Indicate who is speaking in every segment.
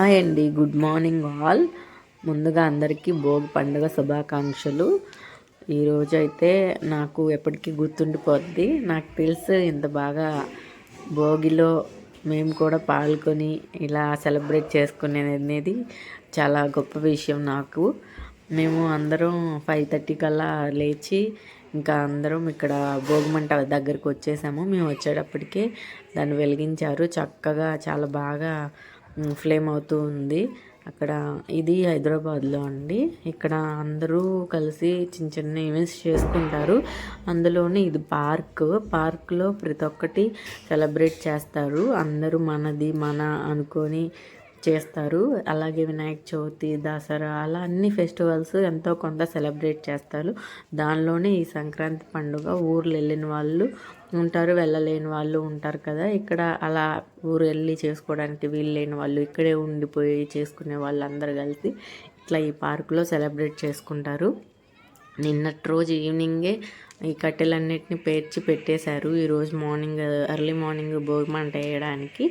Speaker 1: Hi అండి, good morning all. ముందుగా అందరికీ భోగి పండుగ శుభాకాంక్షలు. ఈరోజు అయితే నాకు ఎప్పటికీ గుర్తుండిపోద్ది. నాకు తెలుసు ఇంత బాగా భోగిలో మేము కూడా పాల్గొని ఇలా సెలబ్రేట్ చేసుకునేది అనేది చాలా గొప్ప విషయం నాకు. మేము అందరం 5:30 కల్లా లేచి ఇంకా అందరం ఇక్కడ భోగిమంట దగ్గరికి వచ్చేసాము. మేము వచ్చేటప్పటికే దాన్ని వెలిగించారు. చక్కగా చాలా బాగా ఫ్లేమ్ అవుతూ ఉంది. అక్కడ ఇది హైదరాబాద్లో అండి. ఇక్కడ అందరూ కలిసి చిన్న చిన్న ఈవెంట్స్ చేసుకుంటారు. అందులోనే ఇది పార్క్లో ప్రతి ఒక్కటి సెలబ్రేట్ చేస్తారు. అందరూ మనది మన అనుకొని చేస్తారు. అలాగే వినాయక చవితి, దసరా అలా అన్ని ఫెస్టివల్స్ ఎంతో కొంత సెలబ్రేట్ చేస్తారు. దానిలోనే ఈ సంక్రాంతి పండుగ ఊర్లు వెళ్ళిన వాళ్ళు ఉంటారు, వెళ్ళలేని వాళ్ళు ఉంటారు కదా. ఇక్కడ అలా ఊరు వెళ్ళి చేసుకోవడానికి వీలు లేని వాళ్ళు ఇక్కడే ఉండిపోయి చేసుకునే వాళ్ళు అందరు కలిసి ఇట్లా ఈ పార్కులో సెలబ్రేట్ చేసుకుంటారు. నిన్నటి రోజు ఈవినింగే ఈ కట్టెలన్నిటిని పేర్చి పెట్టేశారు. ఈరోజు మార్నింగ్ ఎర్లీ మార్నింగ్ భోగి మంట వేయడానికి.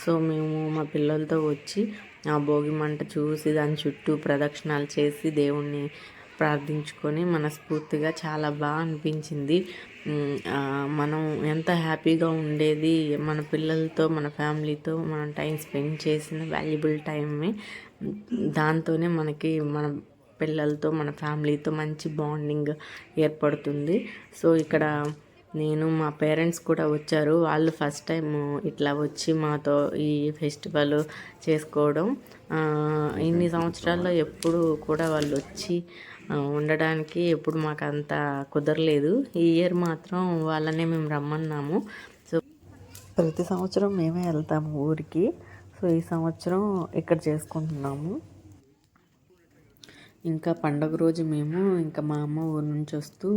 Speaker 1: సో మేము మా పిల్లలతో వచ్చి ఆ భోగి మంట చూసి దాని చుట్టూ ప్రదక్షిణాలు చేసి దేవుణ్ణి ప్రార్థించుకొని మనస్ఫూర్తిగా చాలా బాగా అనిపించింది. మనం ఎంత హ్యాపీగా ఉండేది మన పిల్లలతో, మన ఫ్యామిలీతో మనం టైం స్పెండ్ చేసిన వాల్యుబుల్ టైమే. దాంతోనే మనకి మన పిల్లలతో, మన ఫ్యామిలీతో మంచి బాండింగ్ ఏర్పడుతుంది. సో ఇక్కడ నేను మా పేరెంట్స్ కూడా వచ్చారు. వాళ్ళు ఫస్ట్ టైం ఇట్లా వచ్చి మాతో ఈ ఫెస్టివల్ చేసుకోవడం. ఇన్ని సంవత్సరాల్లో ఎప్పుడు కూడా వాళ్ళు వచ్చి ఉండడానికి ఎప్పుడు మాకు అంత కుదరలేదు. ఈ ఇయర్ మాత్రం వాళ్ళనే మేము రమ్మన్నాము. సో ప్రతి సంవత్సరం మేమే వెళ్తాము ఊరికి. సో ఈ సంవత్సరం ఇక్కడ చేసుకుంటున్నాము. ఇంకా పండగ రోజు మేము ఇంకా మా అమ్మ ఊరు నుంచి వస్తూ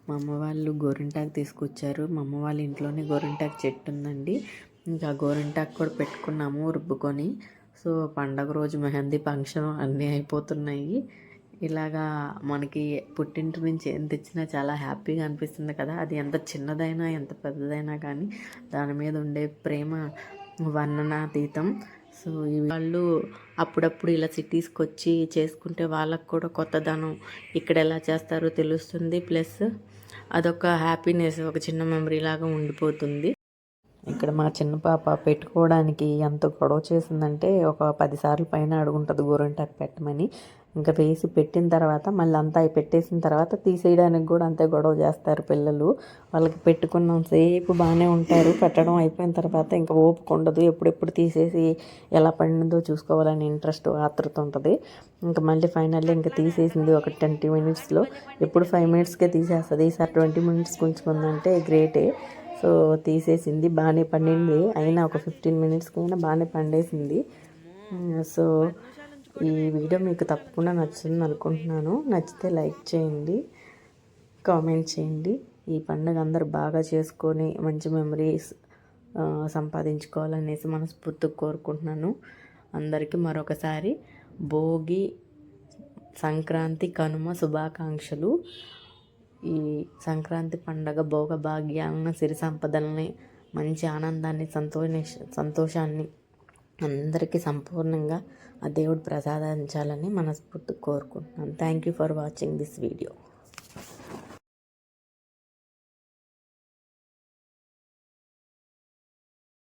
Speaker 1: మా అమ్మ వాళ్ళు గోరింటాకు తీసుకొచ్చారు. మా అమ్మ వాళ్ళ ఇంట్లోనే గోరింటాకు చెట్టు ఉందండి. ఇంకా గోరింటాకు కూడా పెట్టుకున్నాము రుబ్బుకొని. సో పండగ రోజు మెహందీ ఫంక్షన్ అన్నీ అయిపోతున్నాయి. ఇలాగా మనకి పుట్టింటి నుంచి ఏం తెచ్చినా చాలా హ్యాపీగా అనిపిస్తుంది కదా. అది ఎంత చిన్నదైనా ఎంత పెద్దదైనా కానీ దాని మీద ఉండే ప్రేమ వర్ణనాతీతం. సో వాళ్ళు అప్పుడప్పుడు ఇలా సిటీస్కి వచ్చి చేసుకుంటే వాళ్ళకు కూడా కొత్తదనం ఇక్కడ ఎలా చేస్తారో తెలుస్తుంది. ప్లస్ అదొక హ్యాపీనెస్, ఒక చిన్న మెమరీ లాగా ఉండిపోతుంది. ఇక్కడ మా చిన్న పాప పెట్టుకోవడానికి ఎంత గొడవ చేసిందంటే ఒక 10 సార్లు పైన అడుగుంటుంది గోరింటాకు పెట్టమని. ఇంకా వేసి పెట్టిన తర్వాత మళ్ళీ అంతా పెట్టేసిన తర్వాత తీసేయడానికి కూడా అంతే గొడవ చేస్తారు పిల్లలు. వాళ్ళకి పెట్టుకున్నంతసేపు బాగానే ఉంటారు. పెట్టడం అయిపోయిన తర్వాత ఇంకా ఓపిక ఉండదు. ఎప్పుడెప్పుడు తీసేసి ఎలా పండిందో చూసుకోవాలని ఇంట్రెస్ట్, ఆతృత ఉంటుంది. ఇంకా మళ్ళీ ఫైనల్లీ ఇంకా తీసేసింది ఒక 20 మినిట్స్లో. ఎప్పుడు 5 మినిట్స్కే తీసేస్తుంది. ఈసారి 20 మినిట్స్ ఉంచుకుందంటే గ్రేటే. సో తీసేసింది, బాగానే పండింది. అయినా ఒక 15 మినిట్స్కి అయినా బాగానే పండేసింది. సో ఈ వీడియో మీకు తప్పకుండా నచ్చుతుంది అనుకుంటున్నాను. నచ్చితే లైక్ చేయండి, కామెంట్ చేయండి. ఈ పండుగ అందరూ బాగా చేసుకొని మంచి మెమరీస్ సంపాదించుకోవాలనేసి మనస్ఫూర్తిగా కోరుకుంటున్నాను. అందరికీ మరొకసారి భోగి, సంక్రాంతి, కనుమ శుభాకాంక్షలు. ఈ సంక్రాంతి పండగ భోగభాగ్యాలను, సిరి సంపదల్ని, మంచి ఆనందాన్ని, సంతోషాన్ని అందరికీ సంపూర్ణంగా ఆ దేవుడు ప్రసాదించాలని మనస్ఫూర్తిగా కోరుకుంటున్నాను. Thank you for watching this video.